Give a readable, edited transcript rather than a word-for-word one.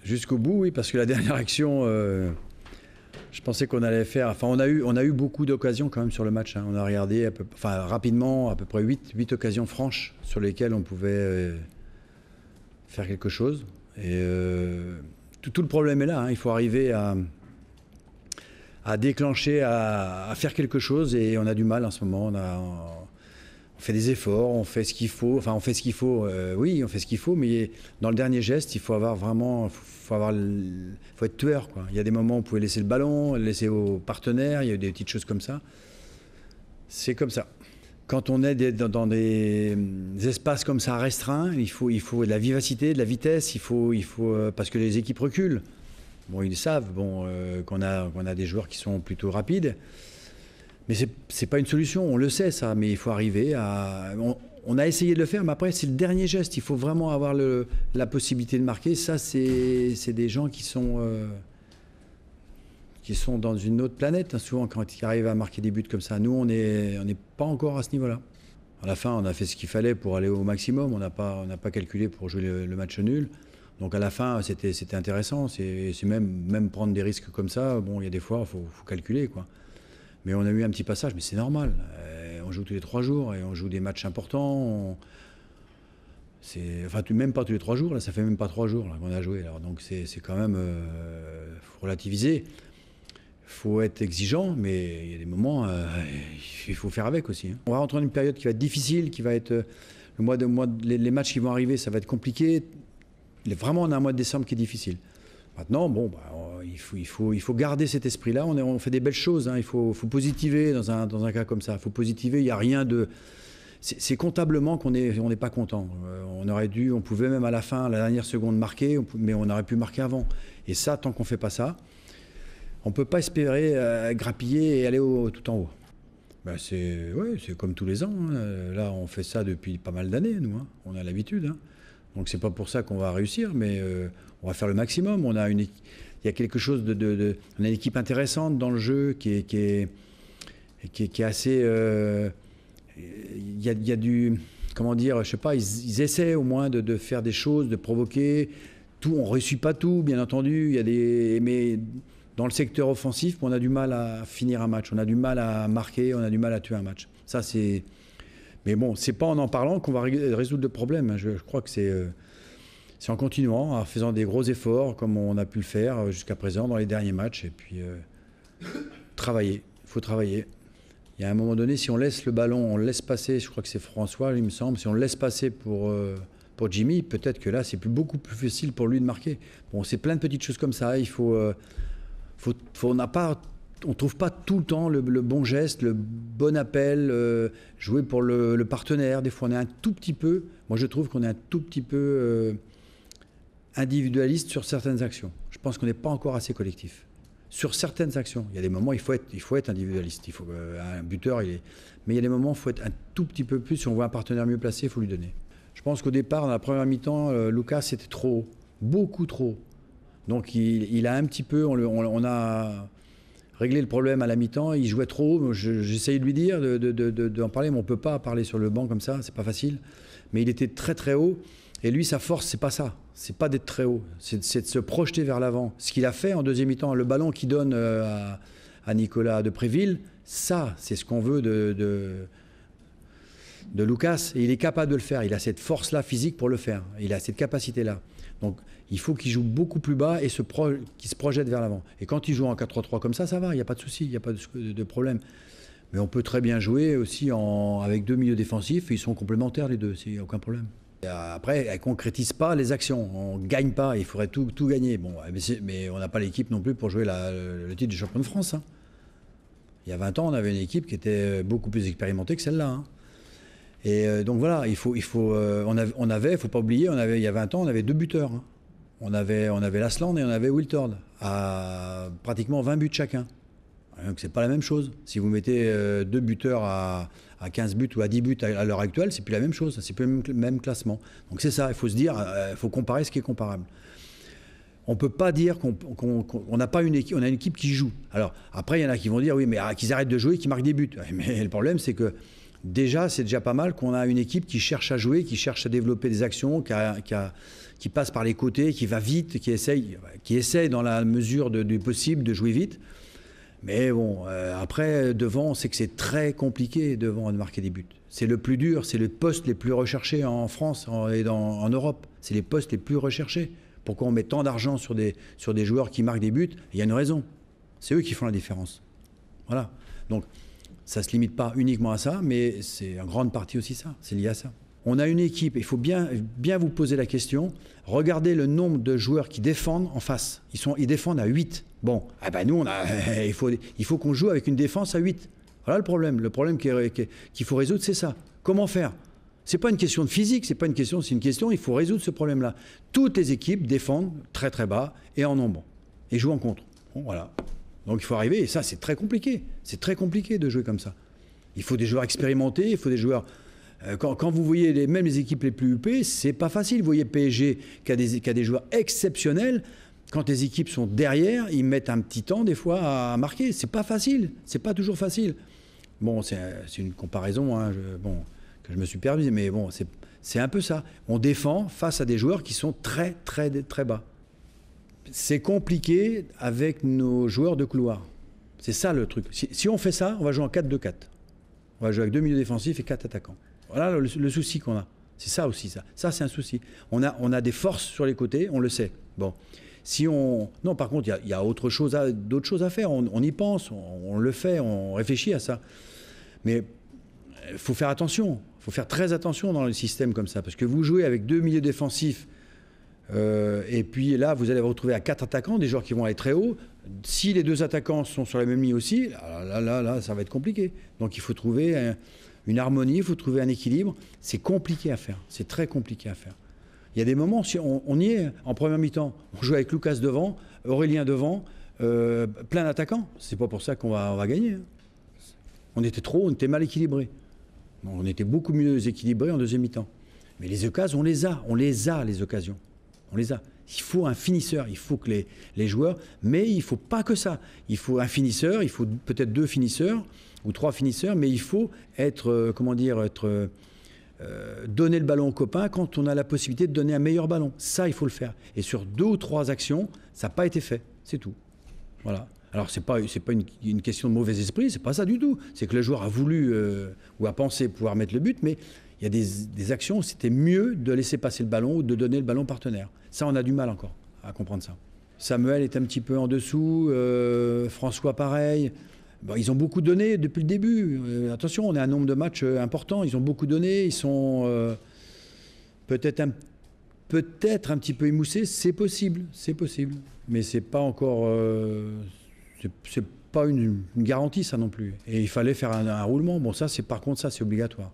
Jusqu'au bout, oui, parce que la dernière action, je pensais qu'on allait faire... Enfin, on a eu beaucoup d'occasions quand même sur le match. Hein. On a regardé rapidement à peu près 8 occasions franches sur lesquelles on pouvait faire quelque chose. Et tout le problème est là. Hein. Il faut arriver à déclencher, à faire quelque chose, et on a du mal en ce moment. On fait des efforts, on fait ce qu'il faut. Enfin, on fait ce qu'il faut. Oui, on fait ce qu'il faut, mais dans le dernier geste, il faut avoir vraiment, faut être tueur, quoi. Il y a des moments où on pouvait laisser le ballon, le laisser au partenaire. Il y a eu des petites choses comme ça. C'est comme ça. Quand on est dans des espaces comme ça restreints, il faut de la vivacité, de la vitesse. Parce que les équipes reculent. Bon, ils savent qu'on a des joueurs qui sont plutôt rapides. Mais c'est pas une solution, on le sait ça, mais il faut arriver à... On a essayé de le faire, mais après c'est le dernier geste, il faut vraiment avoir la possibilité de marquer. Ça, c'est des gens qui sont dans une autre planète, hein, souvent quand ils arrivent à marquer des buts comme ça. Nous, on n'est pas encore à ce niveau-là. À la fin, on a fait ce qu'il fallait pour aller au maximum, on n'a pas calculé pour jouer le match nul. Donc à la fin, c'était intéressant, c'est même prendre des risques comme ça, bon, il y a des fois, il faut calculer, quoi. Mais on a eu un petit passage, mais c'est normal. On joue tous les 3 jours et on joue des matchs importants. Même pas tous les 3 jours, là, ça fait même pas 3 jours qu'on a joué. Alors, donc c'est quand même... faut relativiser. Il faut être exigeant, mais il y a des moments, il faut faire avec aussi. Hein. On va rentrer dans une période qui va être difficile, qui va être... les matchs qui vont arriver, ça va être compliqué. Vraiment, on a un mois de décembre qui est difficile. Maintenant, il faut garder cet esprit-là. On fait des belles choses. Hein. Il faut positiver dans un cas comme ça. Il faut positiver. Il n'y a rien de... C'est comptablement qu'on n'est pas content. On pouvait même à la fin, à la dernière seconde, marquer, mais on aurait pu marquer avant. Et ça, tant qu'on ne fait pas ça, on ne peut pas espérer grappiller et aller tout en haut. C'est comme tous les ans. Hein. Là, on fait ça depuis pas mal d'années, nous. Hein. On a l'habitude. Hein. Donc c'est pas pour ça qu'on va réussir, mais on va faire le maximum. Il y a quelque chose on a une équipe intéressante dans le jeu qui est assez... il y a du... Comment dire, je sais pas, ils essaient au moins de faire des choses, de provoquer. On ne réussit pas tout, bien entendu. Mais dans le secteur offensif, on a du mal à finir un match. On a du mal à marquer, on a du mal à tuer un match. Ça, c'est... Mais bon, c'est pas en parlant qu'on va résoudre le problème. Je crois que c'est en continuant, en faisant des gros efforts, comme on a pu le faire jusqu'à présent dans les derniers matchs. Et puis, travailler. Il faut travailler. Il y a un moment donné, si on laisse le ballon, on le laisse passer, je crois que c'est François, il me semble, si on le laisse passer pour Jimmy, peut-être que là, c'est beaucoup plus facile pour lui de marquer. Bon, c'est plein de petites choses comme ça. On ne trouve pas tout le temps le bon geste, le bon appel, jouer pour le partenaire. Des fois, on est un tout petit peu... Moi, je trouve qu'on est un tout petit peu individualiste sur certaines actions. Je pense qu'on n'est pas encore assez collectif. Sur certaines actions. Il y a des moments, il faut être individualiste. Un buteur, mais il y a des moments, il faut être un tout petit peu plus. Si on voit un partenaire mieux placé, il faut lui donner. Je pense qu'au départ, dans la première mi-temps, Lucas, c'était trop haut. Beaucoup trop haut. Donc, il a un petit peu... On a... régler le problème à la mi-temps, il jouait trop haut, j'essayais de lui dire d'en parler, mais on ne peut pas parler sur le banc comme ça, c'est pas facile. Mais il était très très haut, et lui, sa force, c'est pas ça, c'est pas d'être très haut, c'est de se projeter vers l'avant. Ce qu'il a fait en deuxième mi-temps, le ballon qu'il donne à Nicolas Depréville, ça, c'est ce qu'on veut de Lucas, et il est capable de le faire, il a cette force-là physique pour le faire, il a cette capacité-là. Donc, il faut qu'il joue beaucoup plus bas et qu'il se projette vers l'avant. Et quand il joue en 4-3-3 comme ça va, il n'y a pas de souci, il n'y a pas de problème. Mais on peut très bien jouer aussi avec 2 milieux défensifs, et ils sont complémentaires les deux, il n'y a aucun problème. Et après, elle ne concrétise pas les actions, on ne gagne pas, il faudrait tout gagner. Bon, mais on n'a pas l'équipe non plus pour jouer le titre de champion de France. Hein. Il y a 20 ans, on avait une équipe qui était beaucoup plus expérimentée que celle-là. Hein. Et donc voilà, on avait, faut pas oublier, il y a 20 ans, on avait 2 buteurs. Hein. On avait Lasland et on avait Wiltord, à pratiquement 20 buts chacun. Donc c'est pas la même chose. Si vous mettez 2 buteurs à 15 buts ou à 10 buts à l'heure actuelle, c'est plus la même chose, c'est plus le même classement. Donc c'est ça, il faut se dire, il faut comparer ce qui est comparable. On ne peut pas dire qu'on n'a pas une équipe, on a une équipe qui joue. Alors après, il y en a qui vont dire, oui, mais qu'ils arrêtent de jouer, qu'ils marquent des buts. Mais le problème, c'est que Déjà, c'est déjà pas mal qu'on a une équipe qui cherche à jouer, qui cherche à développer des actions, qui passe par les côtés, qui va vite, qui essaye dans la mesure du possible de jouer vite. Mais bon, après, devant, on sait que c'est très compliqué devant de marquer des buts. C'est le plus dur, c'est les postes les plus recherchés en France et en Europe. C'est les postes les plus recherchés. Pourquoi on met tant d'argent sur des joueurs qui marquent des buts? Il y a une raison. C'est eux qui font la différence. Voilà. Donc, ça ne se limite pas uniquement à ça, mais c'est en grande partie aussi ça. C'est lié à ça. On a une équipe, il faut bien vous poser la question. Regardez le nombre de joueurs qui défendent en face. Ils défendent à 8. Bon, nous, il faut qu'on joue avec une défense à 8. Voilà le problème. Le problème qu'il faut résoudre, c'est ça. Comment faire? Ce n'est pas une question de physique, c'est une question, il faut résoudre ce problème-là. Toutes les équipes défendent très très bas et en nombre. Et jouent en contre. Bon, voilà. Donc il faut arriver, et ça c'est très compliqué. C'est très compliqué de jouer comme ça. Il faut des joueurs expérimentés, il faut des joueurs... Quand vous voyez même les équipes les plus huppées, c'est pas facile. Vous voyez PSG qui a des joueurs exceptionnels. Quand les équipes sont derrière, ils mettent un petit temps des fois à marquer. C'est pas facile, c'est pas toujours facile. Bon, c'est une comparaison que je me suis perdu, mais bon, c'est un peu ça. On défend face à des joueurs qui sont très très très bas. C'est compliqué avec nos joueurs de couloir. C'est ça le truc. Si on fait ça, on va jouer en 4-2-4. On va jouer avec 2 milieux défensifs et 4 attaquants. Voilà le souci qu'on a. C'est ça aussi, ça. Ça, c'est un souci. On a des forces sur les côtés, on le sait. Bon. Non, par contre, il y a d'autres choses à faire. On y pense, on le fait, on réfléchit à ça. Mais il faut faire attention. Il faut faire très attention dans le système comme ça. Parce que vous jouez avec 2 milieux défensifs, et puis là, vous allez vous retrouver à 4 attaquants, des joueurs qui vont aller très haut. Si les 2 attaquants sont sur la même ligne aussi, là, ça va être compliqué. Donc il faut trouver une harmonie, il faut trouver un équilibre. C'est compliqué à faire. C'est très compliqué à faire. Il y a des moments, si on y est, en première mi-temps, on joue avec Lucas devant, Aurélien devant, plein d'attaquants. C'est pas pour ça qu'on va gagner. On était mal équilibrés. On était beaucoup mieux équilibrés en deuxième mi-temps. Mais les occasions, on les a les occasions. On les a. Il faut un finisseur, il faut que les joueurs, mais il ne faut pas que ça. Il faut un finisseur, il faut peut-être 2 finisseurs ou 3 finisseurs, mais il faut donner le ballon aux copains quand on a la possibilité de donner un meilleur ballon. Ça, il faut le faire. Et sur 2 ou 3 actions, ça n'a pas été fait. C'est tout. Voilà. Alors, ce n'est pas une question de mauvais esprit, c'est pas ça du tout. C'est que le joueur a voulu ou a pensé pouvoir mettre le but, mais il y a des actions où c'était mieux de laisser passer le ballon ou de donner le ballon au partenaire. Ça, on a du mal encore à comprendre ça. Samuel est un petit peu en dessous, François pareil. Bon, ils ont beaucoup donné depuis le début. Attention, on a un nombre de matchs important. Ils ont beaucoup donné. Ils sont peut-être un petit peu émoussés. C'est possible. Mais c'est pas encore... c'est pas une garantie, ça non plus. Et il fallait faire un roulement. Bon, par contre, ça, c'est obligatoire.